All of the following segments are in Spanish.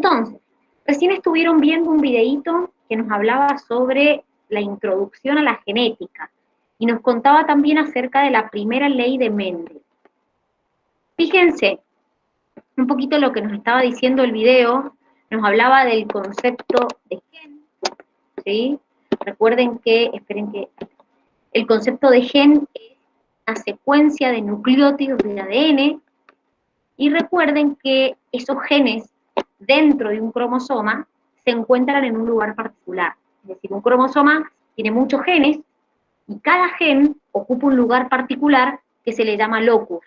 Entonces, recién estuvieron viendo un videíto que nos hablaba sobre la introducción a la genética y nos contaba también acerca de la primera ley de Mendel. Fíjense, un poquito lo que nos estaba diciendo el video, nos hablaba del concepto de gen, ¿sí? Recuerden que, esperen que, el concepto de gen es una secuencia de nucleótidos de ADN, y recuerden que esos genes dentro de un cromosoma se encuentran en un lugar particular. Es decir, un cromosoma tiene muchos genes y cada gen ocupa un lugar particular que se le llama locus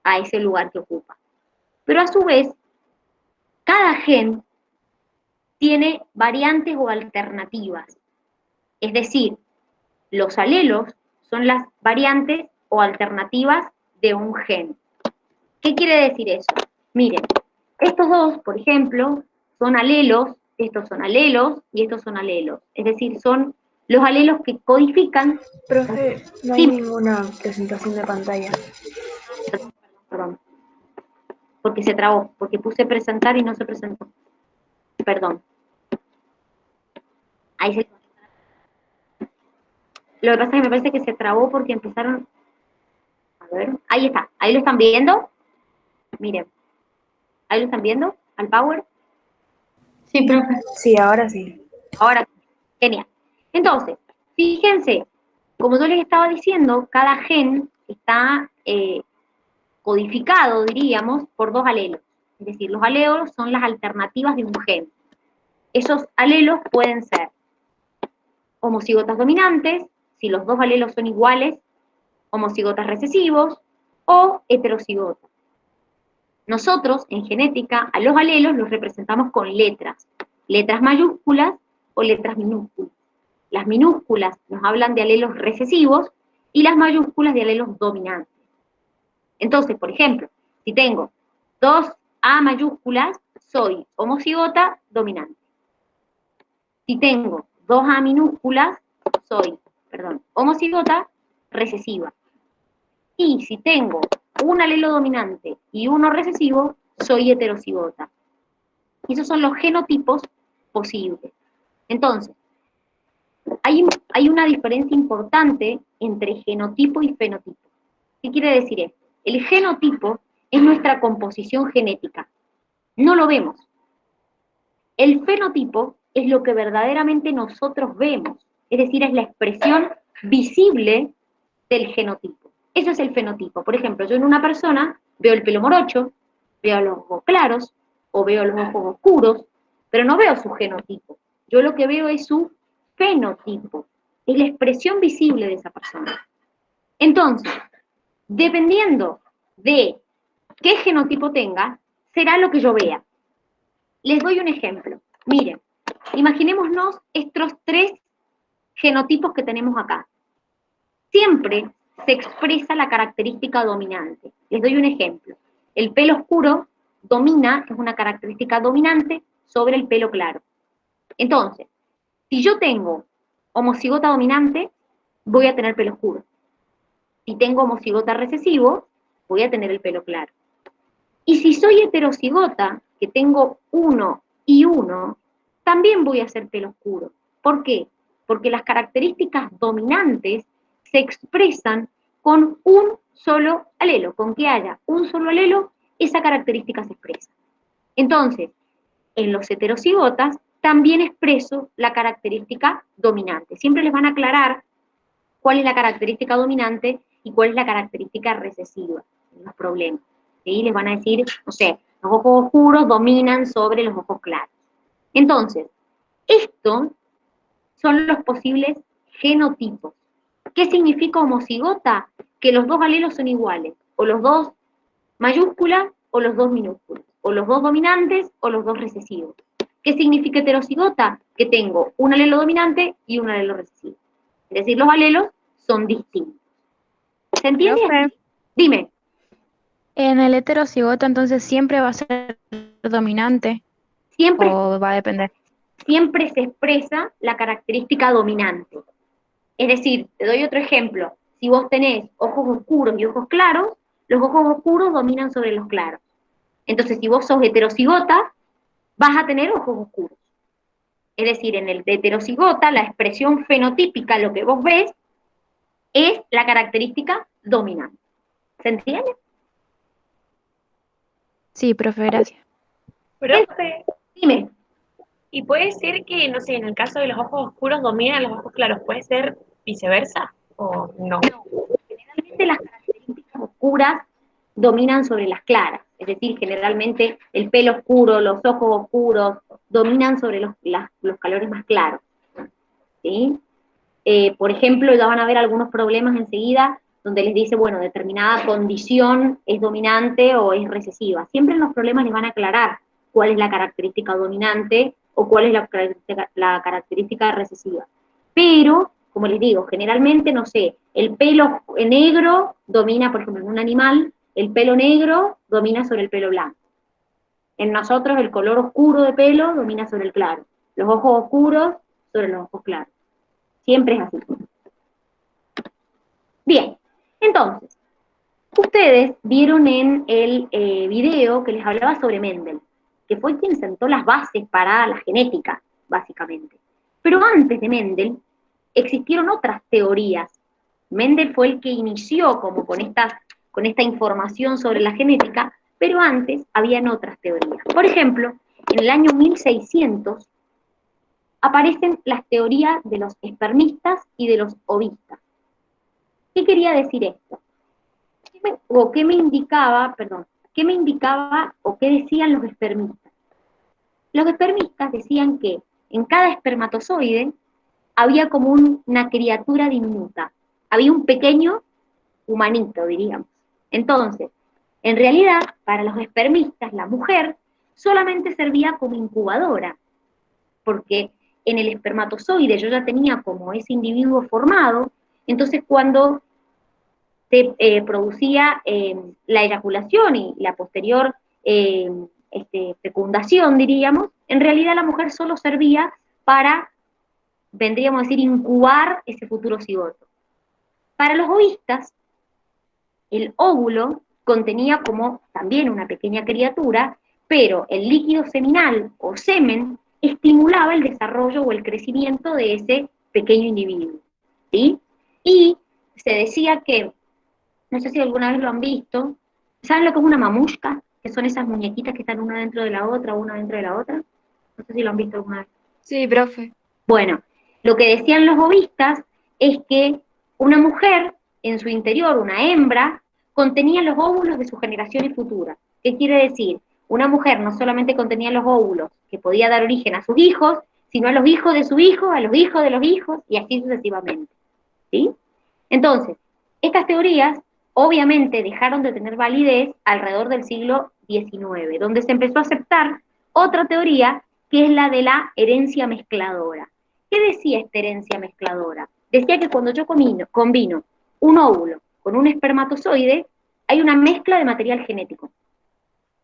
a ese lugar que ocupa. Pero a su vez, cada gen tiene variantes o alternativas. Es decir, los alelos son las variantes o alternativas de un gen. ¿Qué quiere decir eso? Miren, estos dos, por ejemplo, son alelos, estos son alelos y estos son alelos. Es decir, son los alelos que codifican... Profe, no hay Sí, ninguna presentación de pantalla. perdón, porque se trabó, porque puse presentar y no se presentó. Perdón. Ahí se... Lo que pasa es que me parece que se trabó porque empezaron... A ver, ahí está. ¿Ahí lo están viendo? Miren. ¿Ahí lo están viendo? ¿Al power? Sí, profe. Sí, ahora sí. Ahora, genial. Entonces, fíjense, como yo les estaba diciendo, cada gen está codificado, diríamos, por dos alelos. Es decir, los alelos son las alternativas de un gen. Esos alelos pueden ser homocigotas dominantes, si los dos alelos son iguales, homocigotas recesivos, o heterocigotas. Nosotros, en genética, a los alelos los representamos con letras mayúsculas o letras minúsculas. Las minúsculas nos hablan de alelos recesivos y las mayúsculas de alelos dominantes. Entonces, por ejemplo, si tengo dos A mayúsculas, soy homocigota dominante. Si tengo dos A minúsculas, soy, homocigota recesiva. Y si tengo un alelo dominante y uno recesivo, soy heterocigota. Y esos son los genotipos posibles. Entonces, hay una diferencia importante entre genotipo y fenotipo. ¿Qué quiere decir esto? El genotipo es nuestra composición genética. No lo vemos. El fenotipo es lo que verdaderamente nosotros vemos. Es decir, es la expresión visible del genotipo. Eso es el fenotipo. Por ejemplo, yo en una persona veo el pelo morocho, veo los ojos claros o veo los ojos oscuros, pero no veo su genotipo. Yo lo que veo es su fenotipo. Es la expresión visible de esa persona. Entonces, dependiendo de qué genotipo tenga, será lo que yo vea. Les doy un ejemplo. Miren, imaginémonos estos tres genotipos que tenemos acá. Siempre se expresa la característica dominante. Les doy un ejemplo. El pelo oscuro domina, es una característica dominante sobre el pelo claro. Entonces, si yo tengo homocigota dominante, voy a tener pelo oscuro. Si tengo homocigota recesivo, voy a tener el pelo claro. Y si soy heterocigota, que tengo 1 y 1, también voy a ser pelo oscuro. ¿Por qué? Porque las características dominantes se expresan con un solo alelo. Con que haya un solo alelo, esa característica se expresa. Entonces, en los heterocigotas también expreso la característica dominante. Siempre les van a aclarar cuál es la característica dominante y cuál es la característica recesiva en los problemas. ¿Sí? Les van a decir, no sé, los ojos oscuros dominan sobre los ojos claros. Entonces, estos son los posibles genotipos. ¿Qué significa homocigota? Que los dos alelos son iguales, o los dos mayúsculas o los dos minúsculas, o los dos dominantes o los dos recesivos. ¿Qué significa heterocigota? Que tengo un alelo dominante y un alelo recesivo. Es decir, los alelos son distintos. ¿Se entiende? Profe, Dime. en el heterocigoto entonces siempre va a ser dominante Siempre, o va a depender. siempre se expresa la característica dominante. Es decir, te doy otro ejemplo. Si vos tenés ojos oscuros y ojos claros, los ojos oscuros dominan sobre los claros. Entonces, si vos sos heterocigota, vas a tener ojos oscuros. Es decir, en el heterocigota, la expresión fenotípica, lo que vos ves, es la característica dominante. ¿Se entiende? Sí, profe, gracias. Profe, Dime. ¿y puede ser que, no sé, en el caso de los ojos oscuros dominan los ojos claros? ¿Puede ser viceversa o no? Generalmente las características oscuras dominan sobre las claras. Es decir, generalmente el pelo oscuro, los ojos oscuros, dominan sobre los colores más claros. ¿Sí? Por ejemplo, ya van a ver algunos problemas enseguida donde les dice, bueno, determinada condición es dominante o es recesiva. Siempre en los problemas les van a aclarar cuál es la característica dominante o cuál es la característica recesiva. Pero, como les digo, generalmente, no sé, el pelo negro domina, por ejemplo, en un animal, el pelo negro domina sobre el pelo blanco. En nosotros el color oscuro de pelo domina sobre el claro. Los ojos oscuros sobre los ojos claros. Siempre es así. Bien, entonces, ustedes vieron en el video que les hablaba sobre Mendel, que fue quien sentó las bases para la genética, básicamente. Pero antes de Mendel, existieron otras teorías. Mendel fue el que inició como con esta información sobre la genética, pero antes habían otras teorías. Por ejemplo, en el año 1600 aparecen las teorías de los espermistas y de los ovistas. ¿Qué quería decir esto? ¿Qué me indicaba o qué decían los espermistas? Los espermistas decían que en cada espermatozoide había como una criatura diminuta, había un pequeño humanito, diríamos. Entonces, en realidad, para los espermistas, la mujer solamente servía como incubadora, porque en el espermatozoide yo ya tenía como ese individuo formado, entonces cuando se producía la eyaculación y la posterior fecundación, diríamos, en realidad la mujer solo servía para, vendríamos a decir, incubar ese futuro cigoto. Para los ovistas, el óvulo contenía como también una pequeña criatura, pero el líquido seminal o semen estimulaba el desarrollo o el crecimiento de ese pequeño individuo, ¿sí? Y se decía que, no sé si alguna vez lo han visto, ¿saben lo que es una mamushka? Que son esas muñequitas que están una dentro de la otra, una dentro de la otra. No sé si lo han visto alguna vez. Sí, profe. Bueno, lo que decían los ovistas es que una mujer, en su interior, una hembra, contenía los óvulos de sus generaciones futuras. ¿Qué quiere decir? Una mujer no solamente contenía los óvulos que podía dar origen a sus hijos, sino a los hijos de su hijo, a los hijos de los hijos, y así sucesivamente. ¿Sí? Entonces, estas teorías obviamente dejaron de tener validez alrededor del siglo XIX, donde se empezó a aceptar otra teoría que es la de la herencia mezcladora. ¿Qué decía esta herencia mezcladora? Decía que cuando yo combino un óvulo con un espermatozoide, hay una mezcla de material genético.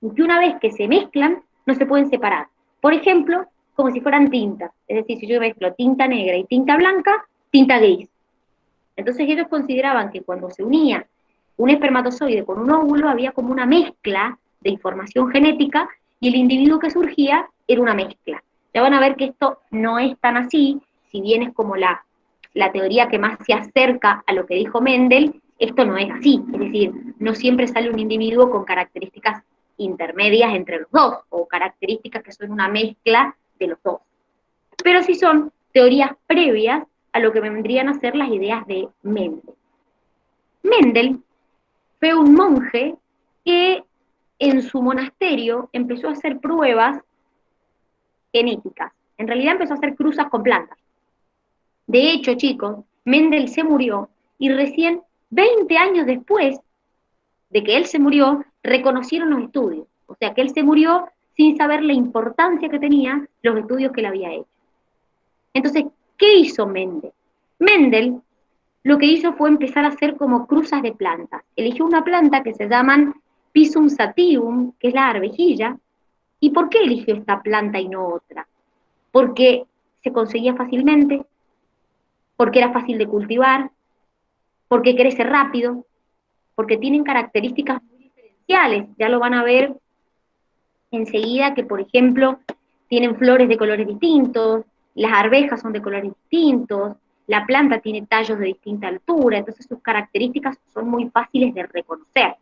Y que una vez que se mezclan, no se pueden separar. Por ejemplo, como si fueran tintas. Es decir, si yo mezclo tinta negra y tinta blanca, tinta gris. Entonces ellos consideraban que cuando se unía un espermatozoide con un óvulo había como una mezcla de información genética y el individuo que surgía era una mezcla. Ya van a ver que esto no es tan así, si bien es como la teoría que más se acerca a lo que dijo Mendel, esto no es así, es decir, no siempre sale un individuo con características intermedias entre los dos, o características que son una mezcla de los dos. Pero sí son teorías previas a lo que vendrían a ser las ideas de Mendel. Mendel fue un monje que en su monasterio empezó a hacer pruebas genéticas. En realidad empezó a hacer cruzas con plantas. De hecho, chicos, Mendel se murió y recién 20 años después de que él se murió, reconocieron los estudios. O sea, que él se murió sin saber la importancia que tenían los estudios que él había hecho. Entonces, ¿qué hizo Mendel? Mendel lo que hizo fue empezar a hacer como cruzas de plantas. Eligió una planta que se llaman Pisum sativum, que es la arvejilla. ¿Y por qué eligió esta planta y no otra? Porque se conseguía fácilmente, porque era fácil de cultivar, porque crece rápido, porque tienen características muy diferenciales. Ya lo van a ver enseguida que, por ejemplo, tienen flores de colores distintos, las arvejas son de colores distintos, la planta tiene tallos de distinta altura, entonces sus características son muy fáciles de reconocer.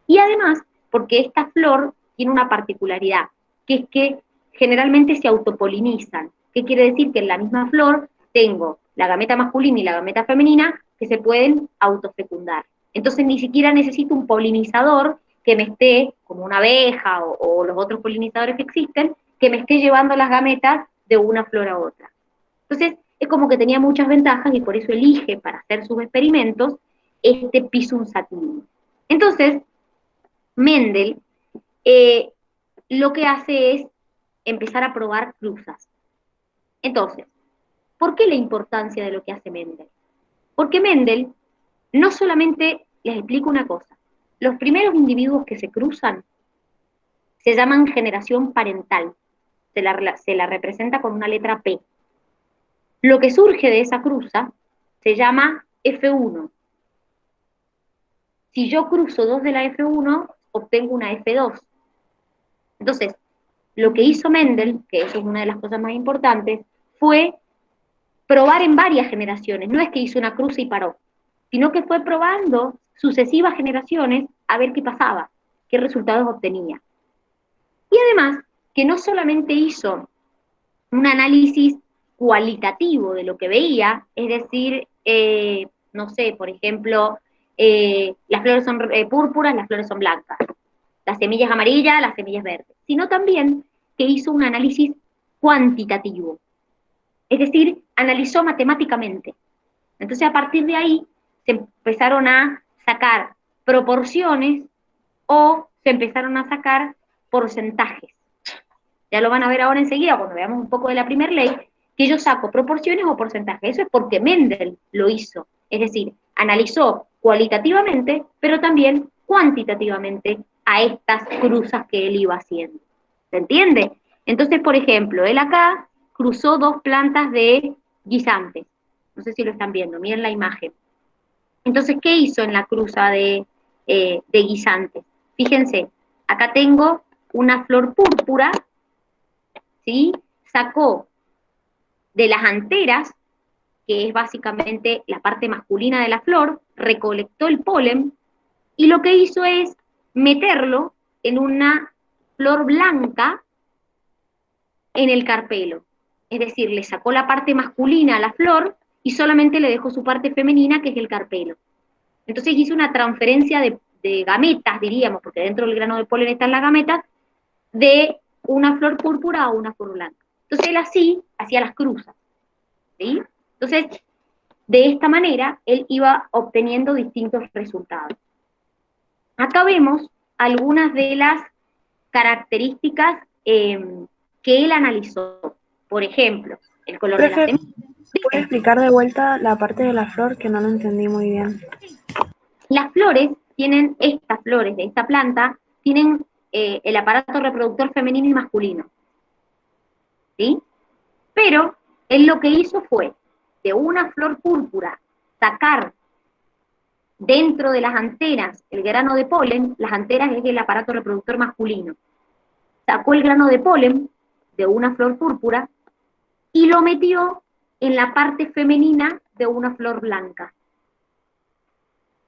Y además, porque esta flor tiene una particularidad, que es que generalmente se autopolinizan. ¿Qué quiere decir? Que en la misma flor tengo la gameta masculina y la gameta femenina que se pueden autofecundar. Entonces ni siquiera necesito un polinizador que me esté, como una abeja o los otros polinizadores que existen, que me esté llevando las gametas de una flor a otra. Entonces es como que tenía muchas ventajas y por eso elige para hacer sus experimentos este Pisum sativum. Entonces, Mendel lo que hace es empezar a probar cruzas. Entonces, ¿por qué la importancia de lo que hace Mendel? Porque Mendel no solamente, les explico una cosa, los primeros individuos que se cruzan se llaman generación parental, se la representa con una letra P. Lo que surge de esa cruza se llama F1. Si yo cruzo dos de la F1, obtengo una F2. Entonces, lo que hizo Mendel, que eso es una de las cosas más importantes, fue probar en varias generaciones. No es que hizo una cruza y paró, sino que fue probando sucesivas generaciones a ver qué pasaba, qué resultados obtenía. Y además, que no solamente hizo un análisis cualitativo de lo que veía, es decir, no sé, por ejemplo, las flores son púrpuras, las flores son blancas, las semillas amarillas, las semillas verdes, sino también que hizo un análisis cuantitativo, es decir, analizó matemáticamente. Entonces, a partir de ahí, se empezaron a sacar proporciones o se empezaron a sacar porcentajes. Ya lo van a ver ahora enseguida, cuando veamos un poco de la primera ley, que yo saco proporciones o porcentajes. Eso es porque Mendel lo hizo. Es decir, analizó cualitativamente, pero también cuantitativamente a estas cruzas que él iba haciendo. ¿Se entiende? Entonces, por ejemplo, él acá cruzó dos plantas de guisantes. No sé si lo están viendo, miren la imagen. Entonces, ¿qué hizo en la cruza de guisantes? Fíjense, acá tengo una flor púrpura, ¿sí? Sacó de las anteras, que es básicamente la parte masculina de la flor, recolectó el polen y lo que hizo es meterlo en una flor blanca en el carpelo. Es decir, le sacó la parte masculina a la flor y solamente le dejó su parte femenina, que es el carpelo. Entonces hizo una transferencia de gametas, diríamos, porque dentro del grano de polen están las gametas, de una flor púrpura a una flor blanca. Entonces él así hacía las cruzas, ¿sí? Entonces, de esta manera, él iba obteniendo distintos resultados. Acá vemos algunas de las características que él analizó. Por ejemplo, el color de la Profe, semilla. ¿puede explicar de vuelta la parte de la flor que no lo entendí muy bien? Las flores tienen, estas flores de esta planta, tienen el aparato reproductor femenino y masculino, ¿sí? Pero él lo que hizo fue, de una flor púrpura, sacar dentro de las anteras el grano de polen. Las anteras es el aparato reproductor masculino. Sacó el grano de polen de una flor púrpura y lo metió en la parte femenina de una flor blanca.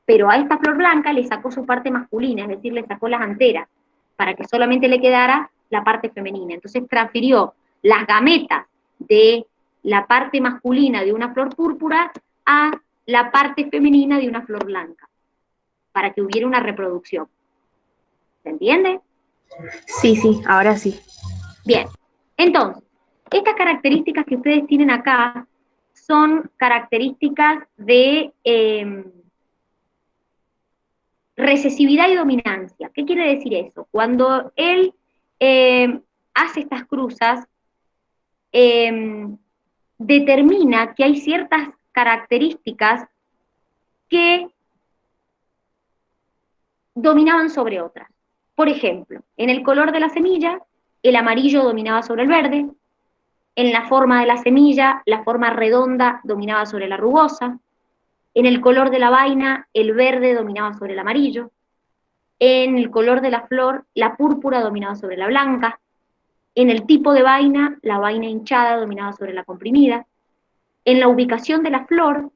Pero a esta flor blanca le sacó su parte masculina, es decir, le sacó las anteras, para que solamente le quedara la parte femenina. Entonces transfirió las gametas de la parte masculina de una flor púrpura a la parte femenina de una flor blanca, para que hubiera una reproducción. ¿Se entiende? Sí, ahora sí. Bien, entonces, estas características que ustedes tienen acá son características de recesividad y dominancia. ¿Qué quiere decir eso? Cuando él hace estas cruzas, determina que hay ciertas características que dominaban sobre otras. Por ejemplo, en el color de la semilla, el amarillo dominaba sobre el verde; en la forma de la semilla, la forma redonda dominaba sobre la rugosa; en el color de la vaina, el verde dominaba sobre el amarillo; en el color de la flor, la púrpura dominaba sobre la blanca; En el tipo de vaina, la vaina hinchada dominaba sobre la comprimida. En la ubicación de la flor,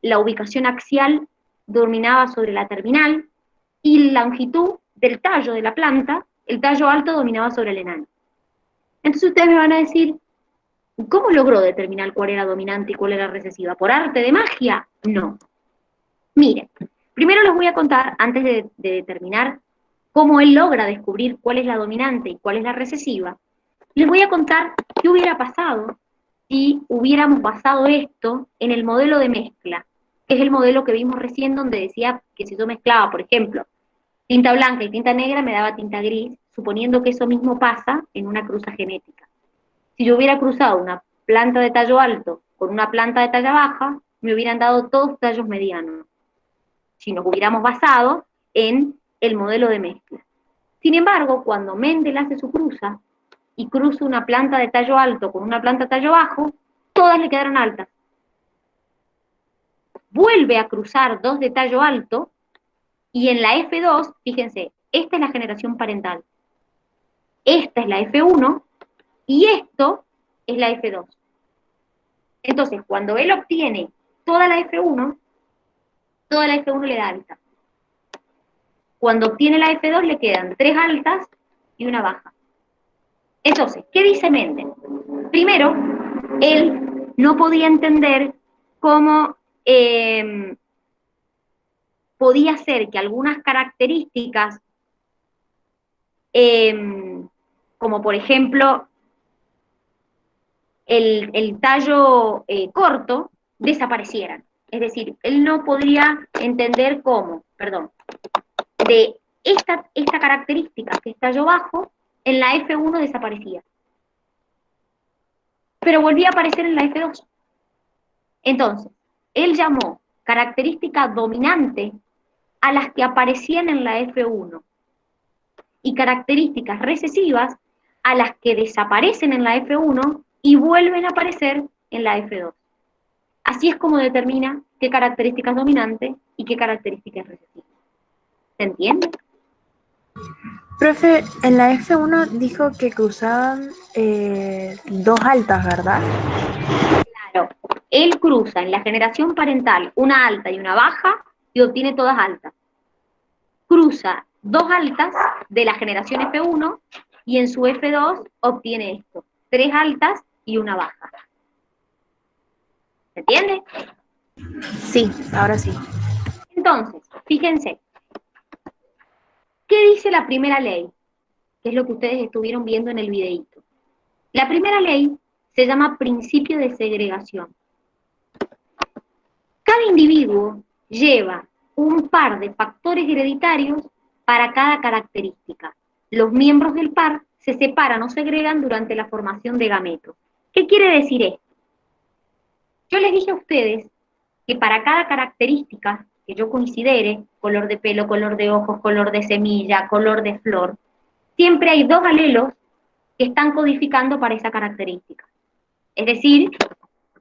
la ubicación axial dominaba sobre la terminal y la longitud del tallo de la planta, el tallo alto dominaba sobre el enano. Entonces ustedes me van a decir, ¿cómo logró determinar cuál era dominante y cuál era recesiva? ¿Por arte de magia? No. Miren, primero les voy a contar, antes de determinar cómo él logra descubrir cuál es la dominante y cuál es la recesiva, les voy a contar qué hubiera pasado si hubiéramos basado esto en el modelo de mezcla, que es el modelo que vimos recién donde decía que si yo mezclaba, por ejemplo, tinta blanca y tinta negra me daba tinta gris, suponiendo que eso mismo pasa en una cruza genética. Si yo hubiera cruzado una planta de tallo alto con una planta de talla baja, me hubieran dado todos tallos medianos, si nos hubiéramos basado en el modelo de mezcla. Sin embargo, cuando Mendel hace su cruza, y cruza una planta de tallo alto con una planta de tallo bajo, todas le quedaron altas. Vuelve a cruzar dos de tallo alto, y en la F2, fíjense, esta es la generación parental, esta es la F1, y esto es la F2. Entonces, cuando él obtiene toda la F1 le da alta. Cuando obtiene la F2 le quedan 3 altas y una baja. Entonces, ¿qué dice Mendel? Primero, él no podía entender cómo podía ser que algunas características, como por ejemplo el tallo corto, desaparecieran. Es decir, él no podría entender cómo, de esta característica que es tallo bajo, en la F1 desaparecía. Pero volvía a aparecer en la F2. Entonces, él llamó característica dominante a las que aparecían en la F1 y características recesivas a las que desaparecen en la F1 y vuelven a aparecer en la F2. Así es como determina qué característica es dominante y qué característica es recesiva. ¿Se entiende? Profe, en la F1 dijo que cruzaban dos altas, ¿verdad? Claro. Él cruza en la generación parental una alta y una baja y obtiene todas altas. Cruza dos altas de la generación F1 y en su F2 obtiene esto, 3 altas y una baja. ¿Se entiende? Sí, ahora sí. Entonces, fíjense, ¿qué dice la primera ley? Que es lo que ustedes estuvieron viendo en el videíto. La primera ley se llama principio de segregación. Cada individuo lleva un par de factores hereditarios para cada característica. Los miembros del par se separan o segregan durante la formación de gametos. ¿Qué quiere decir esto? Yo les dije a ustedes que para cada característica que yo considere, color de pelo, color de ojos, color de semilla, color de flor, siempre hay 2 alelos que están codificando para esa característica. Es decir,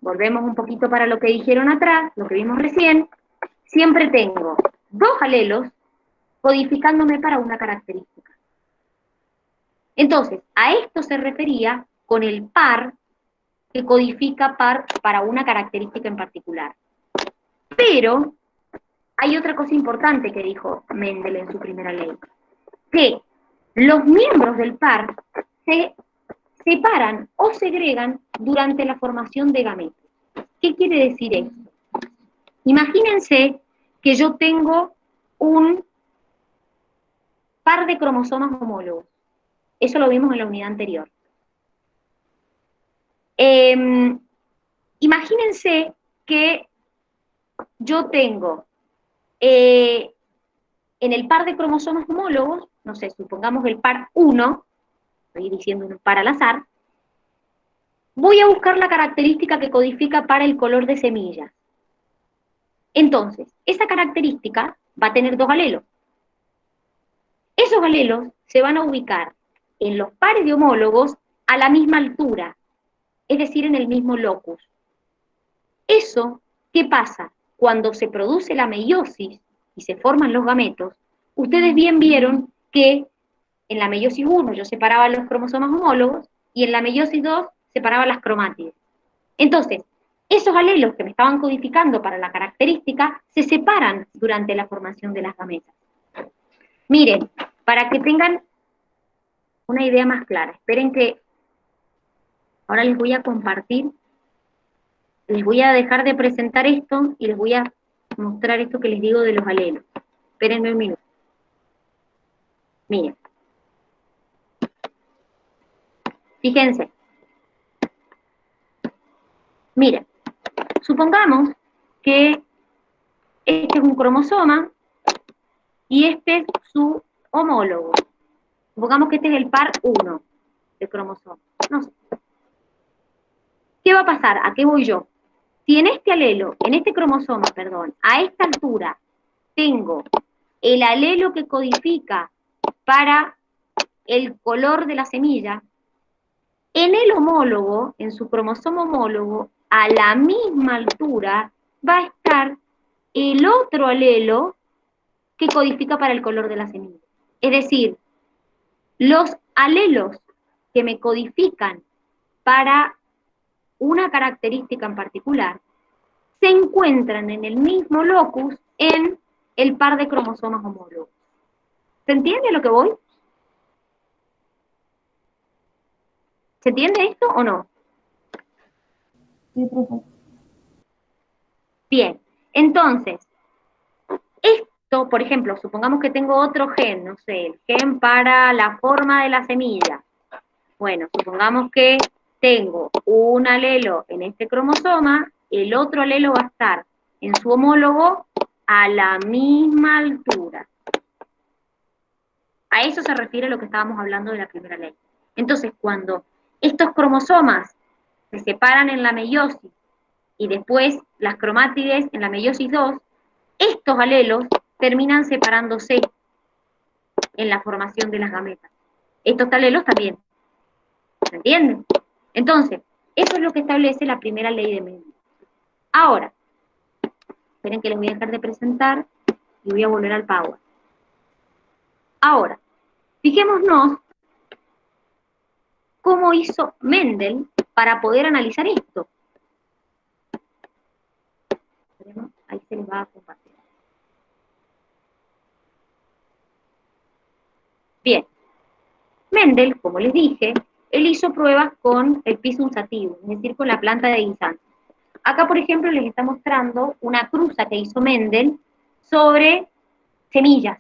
volvemos un poquito para lo que dijeron atrás, lo que vimos recién, siempre tengo 2 alelos codificándome para una característica. Entonces, a esto se refería con el par que codifica par para una característica en particular. Pero hay otra cosa importante que dijo Mendel en su primera ley, que los miembros del par se separan o segregan durante la formación de gametos. ¿Qué quiere decir esto? Imagínense que yo tengo un par de cromosomas homólogos. Eso lo vimos en la unidad anterior. Imagínense que yo tengo en el par de cromosomas homólogos, no sé, supongamos el par 1, estoy diciendo un par al azar, voy a buscar la característica que codifica para el color de semillas. Entonces, esa característica va a tener 2 alelos. Esos alelos se van a ubicar en los pares de homólogos a la misma altura, es decir, en el mismo locus. Eso, ¿qué pasa? Cuando se produce la meiosis y se forman los gametos, ustedes bien vieron que en la meiosis 1 yo separaba los cromosomas homólogos y en la meiosis 2 separaba las cromátides. Entonces, esos alelos que me estaban codificando para la característica se separan durante la formación de las gametas. Miren, para que tengan una idea más clara, esperen que ahora les voy a compartir, les voy a dejar de presentar esto y les voy a mostrar esto que les digo de los alelos. Espérenme un minuto. Miren. Fíjense. Miren, supongamos que este es un cromosoma y este es su homólogo. Supongamos que este es el par 1 de cromosoma. No sé. ¿Qué va a pasar? ¿A qué voy yo? Si en este alelo, en este cromosoma, perdón, a esta altura tengo el alelo que codifica para el color de la semilla, en el homólogo, en su cromosoma homólogo, a la misma altura va a estar el otro alelo que codifica para el color de la semilla. Es decir, los alelos que me codifican para una característica en particular se encuentran en el mismo locus en el par de cromosomas homólogos. ¿Se entiende a lo que voy? ¿Se entiende esto o no? Sí, profe. Bien, entonces, esto, por ejemplo, supongamos que tengo otro gen, no sé, el gen para la forma de la semilla. Bueno, supongamos que tengo un alelo en este cromosoma, el otro alelo va a estar en su homólogo a la misma altura. A eso se refiere lo que estábamos hablando de la primera ley. Entonces, cuando estos cromosomas se separan en la meiosis y después las cromátides en la meiosis 2, estos alelos terminan separándose en la formación de las gametas. Estos alelos también. ¿Se entiende? Entonces, eso es lo que establece la primera ley de Mendel. Ahora, esperen que les voy a dejar de presentar y voy a volver al Power. Ahora, fijémonos cómo hizo Mendel para poder analizar esto. Ahí se les va a compartir. Bien. Mendel, como les dije, él hizo pruebas con el Pisum sativum, es decir, con la planta de guisante. Acá, por ejemplo, les está mostrando una cruza que hizo Mendel sobre semillas,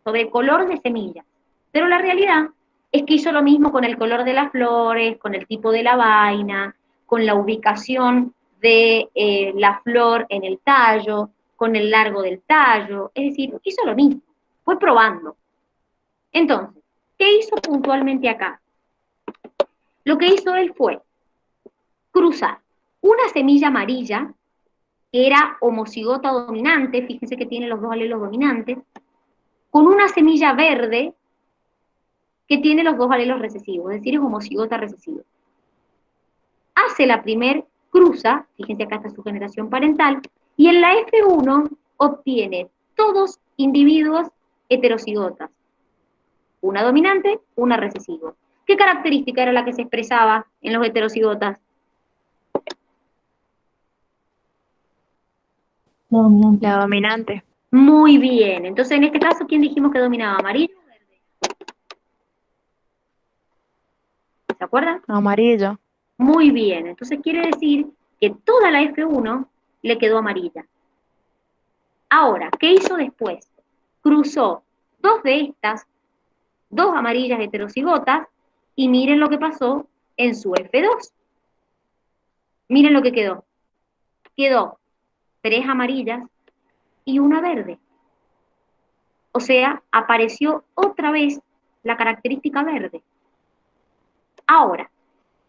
sobre el color de semillas. Pero la realidad es que hizo lo mismo con el color de las flores, con el tipo de la vaina, con la ubicación de la flor en el tallo, con el largo del tallo, es decir, hizo lo mismo, fue probando. Entonces, ¿qué hizo puntualmente acá? Lo que hizo él fue cruzar una semilla amarilla, que era homocigota dominante, fíjense que tiene los dos alelos dominantes, con una semilla verde, que tiene los dos alelos recesivos, es decir, es homocigota recesiva. Hace la primer cruza, fíjense acá está su generación parental, y en la F1 obtiene todos individuos heterocigotas. Una dominante, una recesiva. ¿Qué característica era la que se expresaba en los heterocigotas? La dominante. La dominante. Muy bien. Entonces, en este caso, ¿quién dijimos que dominaba? ¿Amarillo o verde? ¿Se acuerdan? Amarillo. Muy bien. Entonces, quiere decir que toda la F1 le quedó amarilla. Ahora, ¿qué hizo después? Cruzó dos de estas, dos amarillas heterocigotas, y miren lo que pasó en su F2. Miren lo que quedó. Quedó 3 amarillas y una verde. O sea, apareció otra vez la característica verde. Ahora,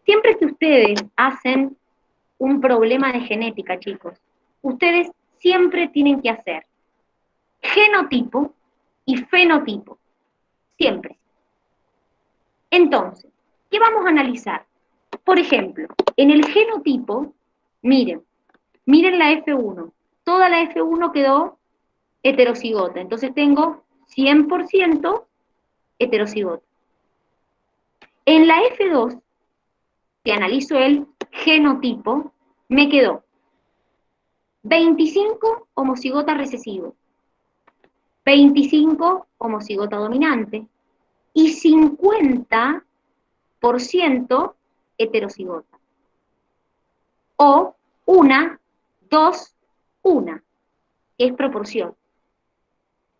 siempre que ustedes hacen un problema de genética, chicos, ustedes siempre tienen que hacer genotipo y fenotipo. Siempre. Entonces, ¿qué vamos a analizar? Por ejemplo, en el genotipo, miren la F1. Toda la F1 quedó heterocigota. Entonces tengo 100% heterocigota. En la F2 si analizo el genotipo, me quedó 25 homocigota recesivo, 25 homocigota dominante y 50% heterocigota. O 1, 2, 1, que es proporción.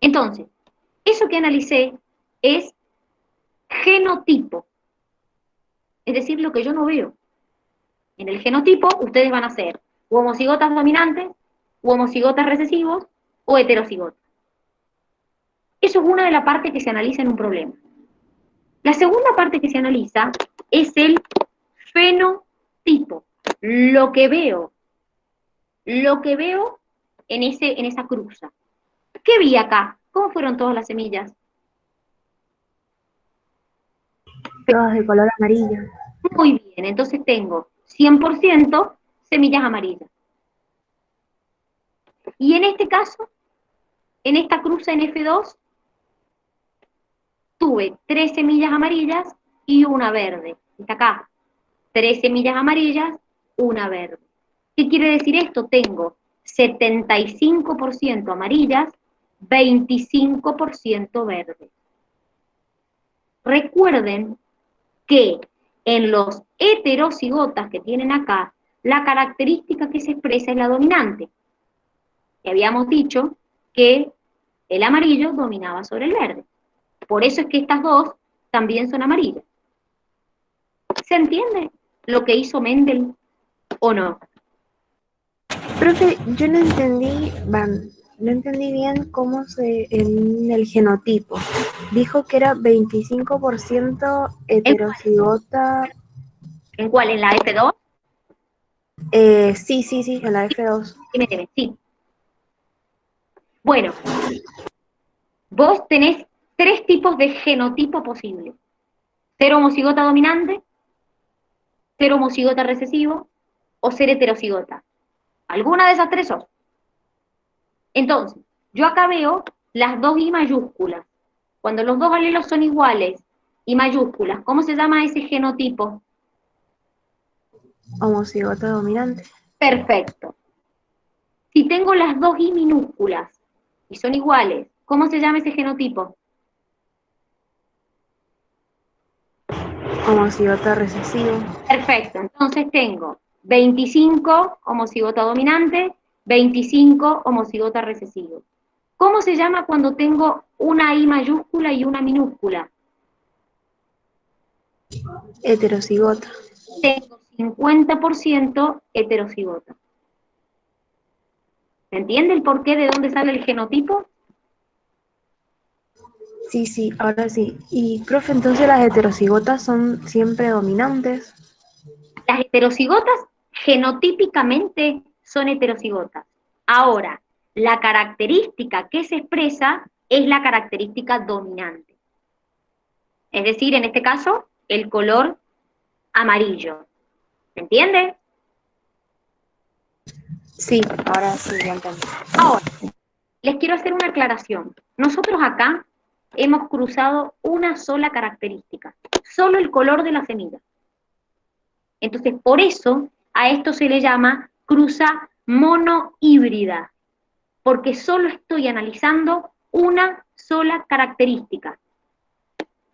Entonces, eso que analicé es genotipo, es decir, lo que yo no veo. En el genotipo ustedes van a ser o homocigotas dominantes, o homocigotas recesivos, o heterocigotas. Eso es una de las partes que se analiza en un problema. La segunda parte que se analiza es el fenotipo, lo que veo en esa cruza. ¿Qué vi acá? ¿Cómo fueron todas las semillas? Todas de color amarillo. Muy bien, entonces tengo 100% semillas amarillas. Y en este caso, en esta cruza en F2, tuve 3 semillas amarillas y una verde. Está acá, 3 semillas amarillas, una verde. ¿Qué quiere decir esto? Tengo 75% amarillas, 25% verdes. Recuerden que en los heterocigotas que tienen acá, la característica que se expresa es la dominante. Y habíamos dicho que el amarillo dominaba sobre el verde. Por eso es que estas dos también son amarillas. ¿Se entiende lo que hizo Mendel o no? Profe, yo no entendí, no entendí bien cómo en el genotipo. Dijo que era 25% heterocigota. ¿En cuál? ¿En la F2? Sí, en la F2. Sí. Bueno, vos tenés 3 tipos de genotipo posibles. Ser homocigota dominante, ser homocigota recesivo o ser heterocigota. Alguna de esas 3 son. Entonces, yo acá veo las 2 I mayúsculas. Cuando los 2 alelos son iguales y mayúsculas, ¿cómo se llama ese genotipo? Homocigota dominante. Perfecto. Si tengo las 2 I minúsculas y son iguales, ¿cómo se llama ese genotipo? Homocigota recesivo. Perfecto. Entonces tengo 25 homocigota dominante, 25 homocigota recesivo. ¿Cómo se llama cuando tengo una I mayúscula y una minúscula? Heterocigota. Tengo 50% heterocigota. ¿Se entiende el porqué de dónde sale el genotipo? Sí, ahora sí. Y, profe, entonces las heterocigotas son siempre dominantes. Las heterocigotas genotípicamente son heterocigotas. Ahora, la característica que se expresa es la característica dominante. Es decir, en este caso, el color amarillo. ¿Se entiende? Sí, ahora sí, ya entendí. Ahora, les quiero hacer una aclaración. Nosotros acá hemos cruzado una sola característica, solo el color de la semilla. Entonces, por eso a esto se le llama cruza monohíbrida, porque solo estoy analizando una sola característica,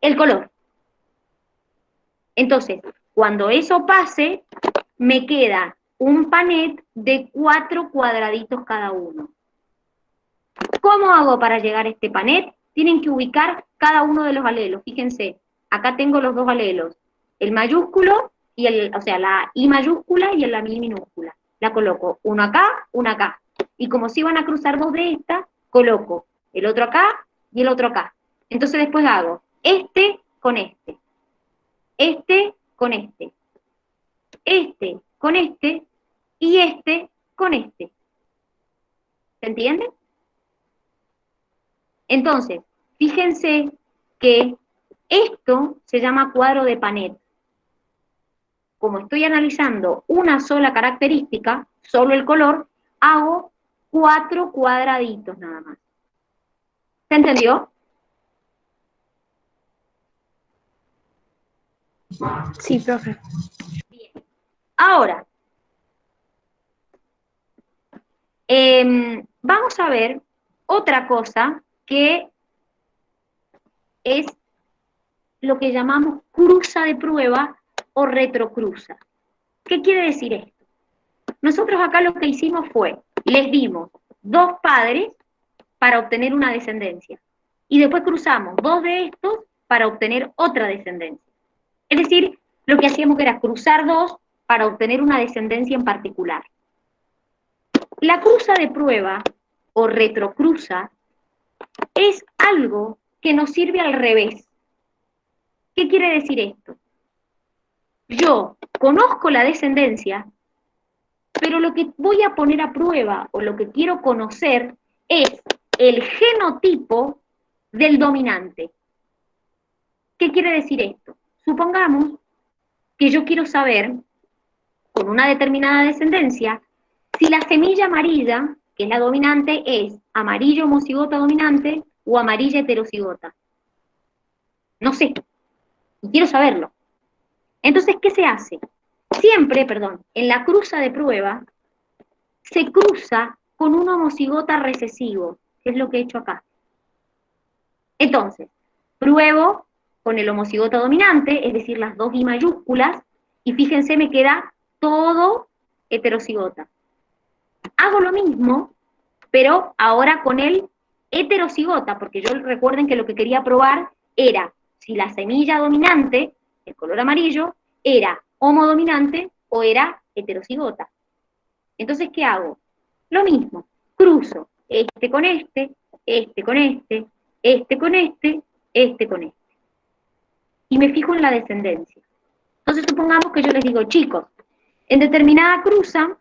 el color. Entonces, cuando eso pase, me queda un panet de 4 cuadraditos cada uno. ¿Cómo hago para llegar a este panet? Tienen que ubicar cada uno de los alelos. Fíjense, acá tengo los 2 alelos, el mayúsculo y o sea, la I mayúscula y la I minúscula. La coloco uno acá, una acá. Y como si iban a cruzar 2 de estas, coloco el otro acá y el otro acá. Entonces después hago este con este con este con este y este con este. ¿Se entiende? Entonces, fíjense que esto se llama cuadro de Panet. Como estoy analizando una sola característica, solo el color, hago 4 cuadraditos nada más. ¿Se entendió? Sí, profe. Bien. Ahora, vamos a ver otra cosa que es lo que llamamos cruza de prueba o retrocruza. ¿Qué quiere decir esto? Nosotros acá lo que hicimos fue, les dimos 2 padres para obtener una descendencia. Y después cruzamos 2 de estos para obtener otra descendencia. Es decir, lo que hacíamos era cruzar 2 para obtener una descendencia en particular. La cruza de prueba o retrocruza es algo que nos sirve al revés. ¿Qué quiere decir esto? Yo conozco la descendencia, pero lo que voy a poner a prueba o lo que quiero conocer es el genotipo del dominante. ¿Qué quiere decir esto? Supongamos que yo quiero saber, con una determinada descendencia, si la semilla amarilla, que es la dominante, es amarillo homocigota dominante o amarilla heterocigota. No sé, y quiero saberlo. Entonces, ¿qué se hace? Siempre, en la cruza de prueba, se cruza con un homocigota recesivo, que es lo que he hecho acá. Entonces, pruebo con el homocigota dominante, es decir, las 2 I mayúsculas, y fíjense, me queda todo heterocigota. Hago lo mismo, pero ahora con el heterocigota, porque yo recuerden que lo que quería probar era si la semilla dominante, el color amarillo, era homodominante o era heterocigota. Entonces, ¿qué hago? Lo mismo, cruzo este con este, este con este, este con este, este con este. Y me fijo en la descendencia. Entonces, supongamos que yo les digo, chicos, en determinada cruza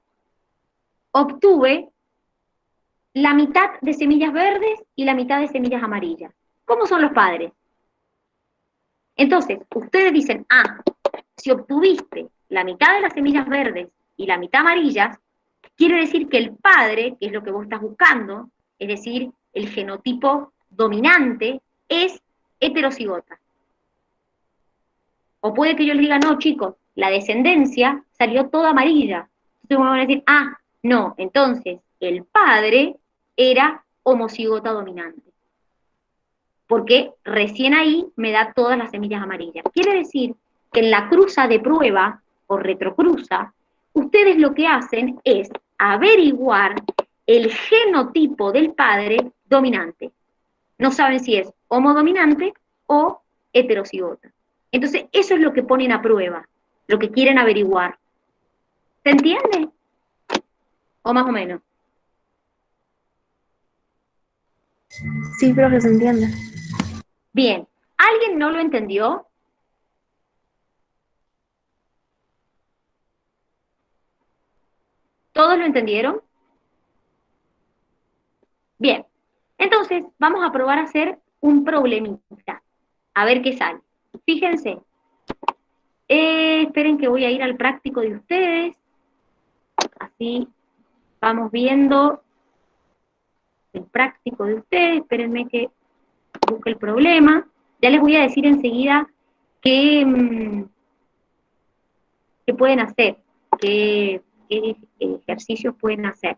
obtuve la mitad de semillas verdes y la mitad de semillas amarillas. ¿Cómo son los padres? Entonces, ustedes dicen, si obtuviste la mitad de las semillas verdes y la mitad amarillas, quiere decir que el padre, que es lo que vos estás buscando, es decir, el genotipo dominante, es heterocigota. O puede que yo les diga, no, chicos, la descendencia salió toda amarilla. Entonces me van a decir, no, entonces el padre era homocigota dominante. Porque recién ahí me da todas las semillas amarillas. Quiere decir que en la cruza de prueba o retrocruza, ustedes lo que hacen es averiguar el genotipo del padre dominante. No saben si es homodominante o heterocigota. Entonces, eso es lo que ponen a prueba, lo que quieren averiguar. ¿Se entiende? ¿O más o menos? Sí, profe, se entiende. Bien. ¿Alguien no lo entendió? ¿Todos lo entendieron? Bien. Entonces, vamos a probar a hacer un problemita. A ver qué sale. Fíjense. Esperen que voy a ir al práctico de ustedes. Así vamos viendo el práctico de ustedes. Espérenme que busque el problema. Ya les voy a decir enseguida qué pueden hacer, qué ejercicios pueden hacer.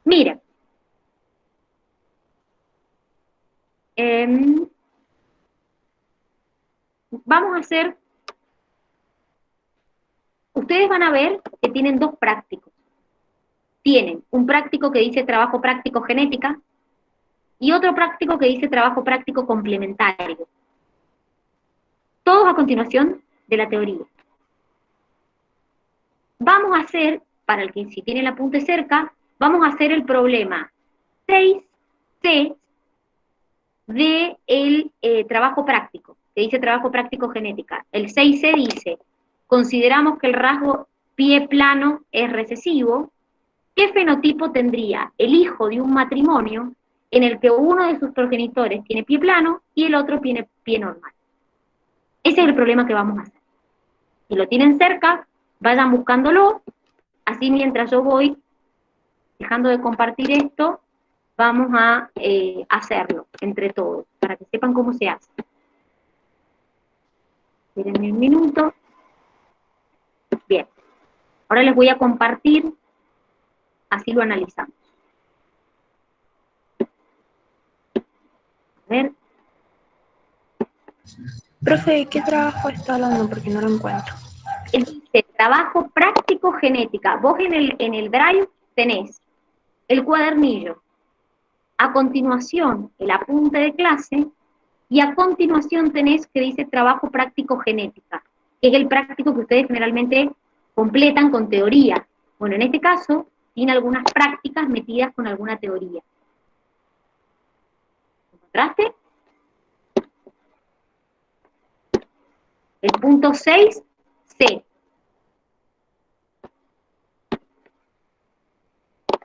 Mira, vamos a hacer, ustedes van a ver que tienen 2 prácticos. Tienen un práctico que dice trabajo práctico genética y otro práctico que dice trabajo práctico complementario. Todos a continuación de la teoría. Vamos a hacer, para el que si tiene el apunte cerca, vamos a hacer el problema 6C del trabajo práctico, que dice trabajo práctico genética. El 6C dice, consideramos que el rasgo pie plano es recesivo. ¿Qué fenotipo tendría el hijo de un matrimonio en el que uno de sus progenitores tiene pie plano y el otro tiene pie normal? Ese es el problema que vamos a hacer. Si lo tienen cerca, vayan buscándolo, así mientras yo voy dejando de compartir esto, vamos a hacerlo entre todos, para que sepan cómo se hace. Espérenme un minuto. Bien. Ahora les voy a compartir, así lo analizamos. A ver. Profe, ¿de qué trabajo está hablando? Porque no lo encuentro. Dice trabajo práctico genética. Vos en el Drive tenés el cuadernillo. A continuación, el apunte de clase. Y a continuación tenés que dice trabajo práctico genética, que es el práctico que ustedes generalmente completan con teoría. Bueno, en este caso, tiene algunas prácticas metidas con alguna teoría. ¿Encontraste? El punto 6C.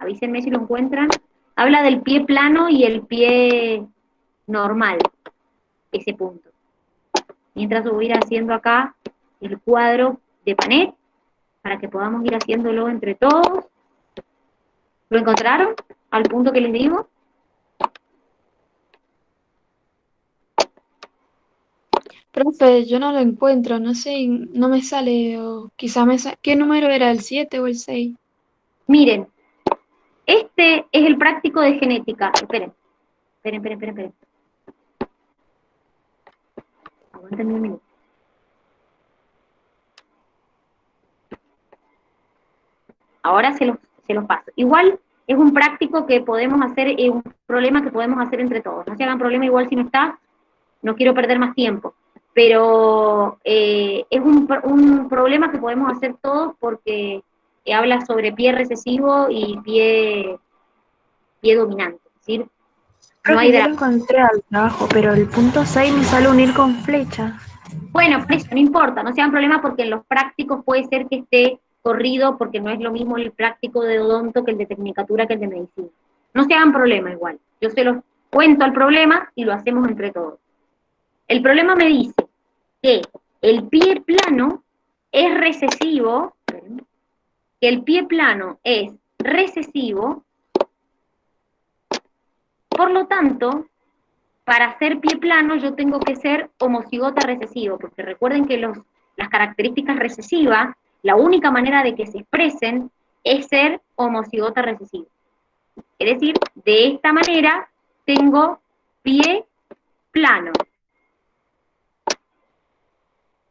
Avísenme si lo encuentran. Habla del pie plano y el pie normal, ese punto. Mientras voy a ir haciendo acá el cuadro de Panet, para que podamos ir haciéndolo entre todos. ¿Lo encontraron? Al punto que les digo. Profe, yo no lo encuentro, no sé, no me sale, o quizá me sale. ¿Qué número era, el 7 o el 6? Miren, este es el práctico de genética. Esperen. Aguántenme un minuto. Ahora se los paso. Igual es un práctico que podemos hacer, es un problema que podemos hacer entre todos. No se hagan problema igual si no está, no quiero perder más tiempo. Pero es un problema que podemos hacer todos porque habla sobre pie recesivo y pie dominante. Es decir, no Profe, hay yo lo drama. encontré al trabajo, pero el punto 6 me sale unir con flecha. Bueno, por eso no importa, no se hagan problema porque en los prácticos puede ser que esté corrido porque no es lo mismo el práctico de odonto que el de tecnicatura que el de medicina. No se hagan problema igual. Yo se los cuento el problema y lo hacemos entre todos. El problema me dice que el pie plano es recesivo, que el pie plano es recesivo, por lo tanto, para ser pie plano yo tengo que ser homocigota recesivo, porque recuerden que las características recesivas, la única manera de que se expresen es ser homocigota recesivo. Es decir, de esta manera tengo pie plano.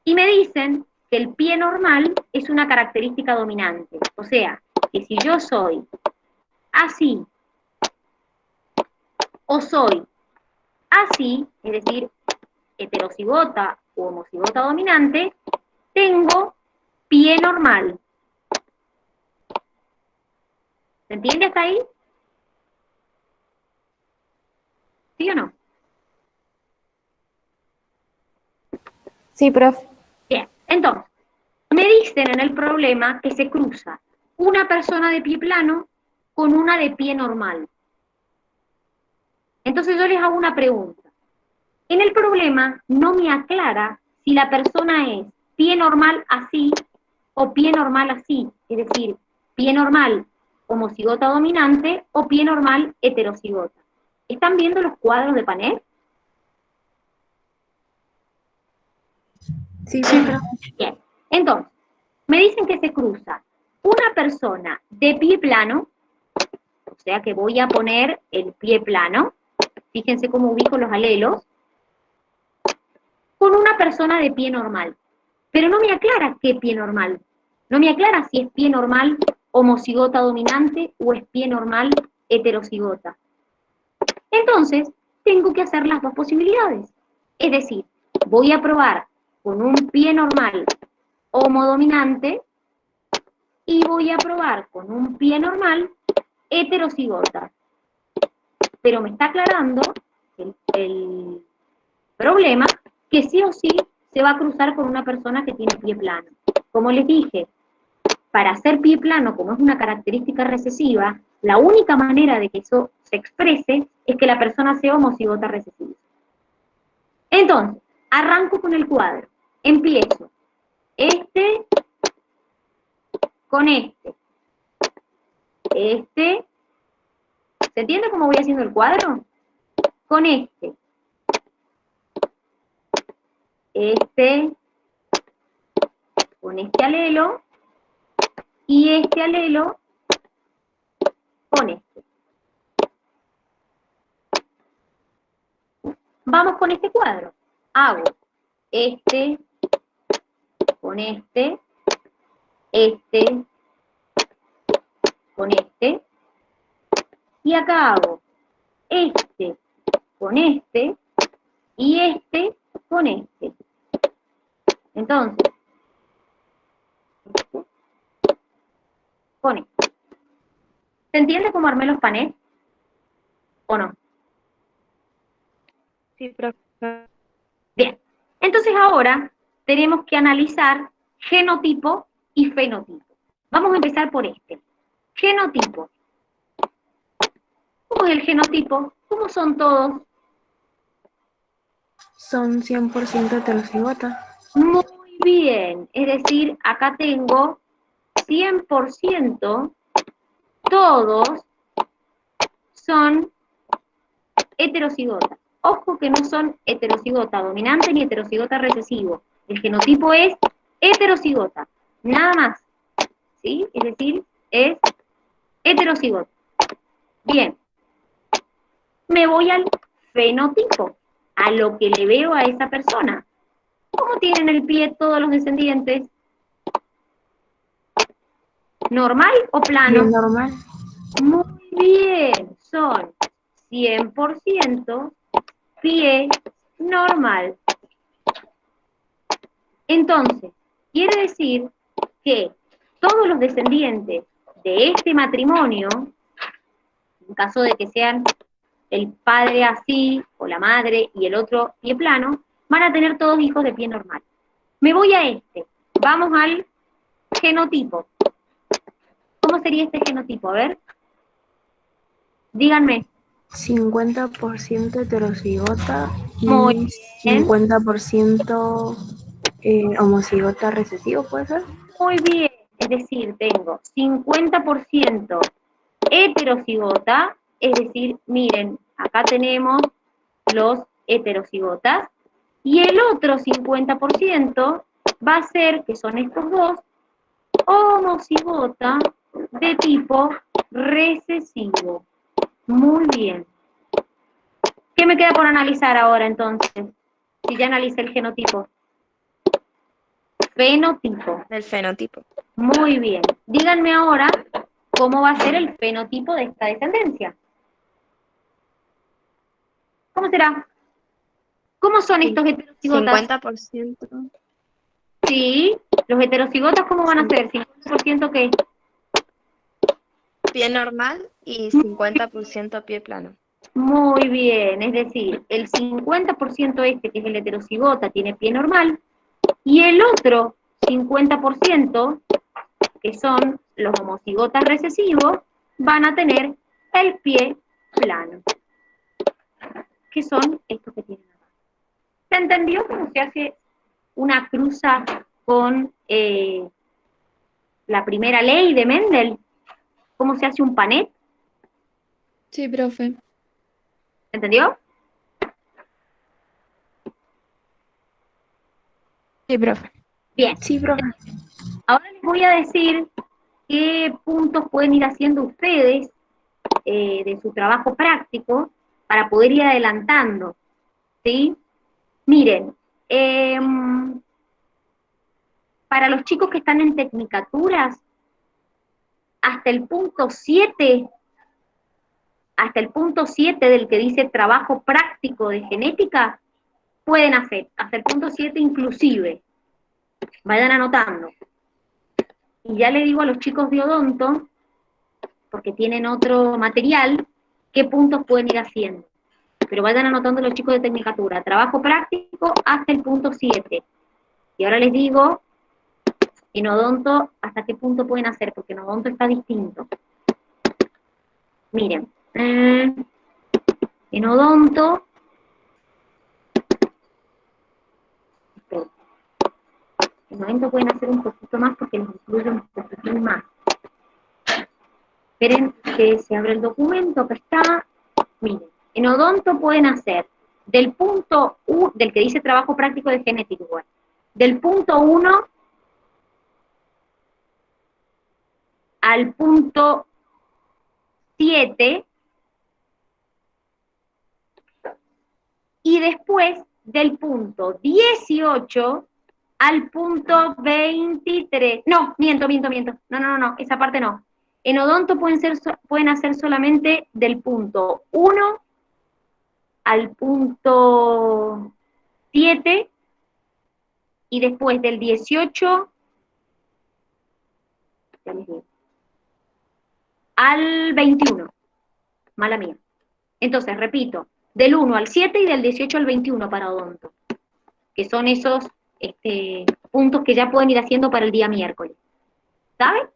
Y me dicen que el pie normal es una característica dominante. O sea, que si yo soy así o soy así, es decir, heterocigota o homocigota dominante, tengo pie normal. ¿Se entiende hasta ahí? ¿Sí o no? Sí, profe. Bien, entonces, me dicen en el problema que se cruza una persona de pie plano con una de pie normal. Entonces yo les hago una pregunta. En el problema no me aclara si la persona es pie normal así o pie normal así, es decir, pie normal homocigota dominante o pie normal heterocigota. ¿Están viendo los cuadros de Panet? Sí, profe. Bien. Entonces, me dicen que se cruza una persona de pie plano, o sea que voy a poner el pie plano, fíjense cómo ubico los alelos, con una persona de pie normal. Pero no me aclara qué pie normal. No me aclara si es pie normal homocigota dominante o es pie normal heterocigota. Entonces, tengo que hacer las dos posibilidades. Es decir, voy a probar con un pie normal homodominante y voy a probar con un pie normal heterocigota. Pero me está aclarando el problema que sí o sí se va a cruzar con una persona que tiene pie plano. Como les dije, para hacer pie plano, como es una característica recesiva, la única manera de que eso se exprese es que la persona sea homocigota recesiva. Entonces, arranco con el cuadro. Empiezo este con este. Este. ¿Se entiende cómo voy haciendo el cuadro? Con este. Este este alelo y este alelo con este. Vamos con este cuadro. Hago este con este con este, y acá hago este con este y este con este. Entonces, este con este. ¿Se entiende cómo armé los panés? ¿O no? Sí, profe. Bien. Entonces ahora tenemos que analizar genotipo y fenotipo. Vamos a empezar por este. Genotipo. ¿Cómo es el genotipo? ¿Cómo son todos? Son 100% heterocigotas. Muy bien. Es decir, acá tengo 100%, todos son heterocigotas. Ojo que no son heterocigota dominante ni heterocigota recesivo. El genotipo es heterocigota, nada más. ¿Sí? Es decir, es heterocigota. Bien. Me voy al fenotipo, a lo que le veo a esa persona. ¿Cómo tienen el pie todos los descendientes? ¿Normal o plano? Bien normal. Muy bien, son 100% pie normal. Entonces, quiere decir que todos los descendientes de este matrimonio, en caso de que sean el padre así, o la madre y el otro pie plano, van a tener todos hijos de pie normal. Me voy a este. Vamos al genotipo. ¿Cómo sería este genotipo? A ver. Díganme. 50% heterocigota Muy y bien. 50% homocigota recesivo, ¿puede ser? Muy bien. Es decir, tengo 50% heterocigota, es decir, miren, acá tenemos los heterocigotas, y el otro 50% va a ser, que son estos dos, homocigota de tipo recesivo. Muy bien. ¿Qué me queda por analizar ahora entonces? Si ya analicé el genotipo. Fenotipo. El fenotipo. Muy bien. Díganme ahora cómo va a ser el fenotipo de esta descendencia. ¿Cómo será? ¿Cómo son estos heterocigotas? 50% Sí, los heterocigotas, ¿cómo van a ser? ¿50% qué? pie normal y 50% pie plano. Muy bien, es decir, el 50% este, que es el heterocigota, tiene pie normal, y el otro 50%, que son los homocigotas recesivos, van a tener el pie plano, que son estos que tienen acá. ¿Se entendió cómo se hace una cruza con la primera ley de Mendel? ¿Cómo se hace un panet? Sí, profe. ¿Se entendió? Sí, profe. Bien. Sí, profe. Ahora les voy a decir qué puntos pueden ir haciendo ustedes de su trabajo práctico para poder ir adelantando, ¿sí? Miren, para los chicos que están en tecnicaturas, hasta el punto 7 del que dice trabajo práctico de genética, pueden hacer, hasta el punto 7 inclusive. Vayan anotando. Y ya le digo a los chicos de odonto, porque tienen otro material, qué puntos pueden ir haciendo. Pero vayan anotando los chicos de tecnicatura. Trabajo práctico hasta el punto 7. Y ahora les digo, en odonto, hasta qué punto pueden hacer, porque en odonto está distinto. Miren, en odonto, en odonto pueden hacer un poquito más porque les incluyo un poquito más. Esperen que se abre el documento, que está. Miren, en odonto pueden hacer del punto 1, del que dice trabajo práctico de genética igual, del punto 1 al punto 7 y después del punto 18 al punto 23. No, miento. No, esa parte no. En odonto pueden hacer solamente del punto 1 al punto 7 y después del 18, ya les digo, al 21. Mala mía. Entonces, repito, del 1 al 7 y del 18 al 21 para odonto, que son esos puntos que ya pueden ir haciendo para el día miércoles. ¿Saben?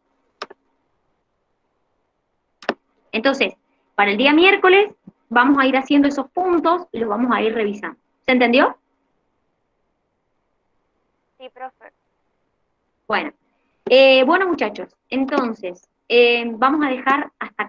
Entonces, para el día miércoles vamos a ir haciendo esos puntos y los vamos a ir revisando. ¿Se entendió? Sí, profe. Bueno, bueno muchachos, entonces vamos a dejar hasta acá.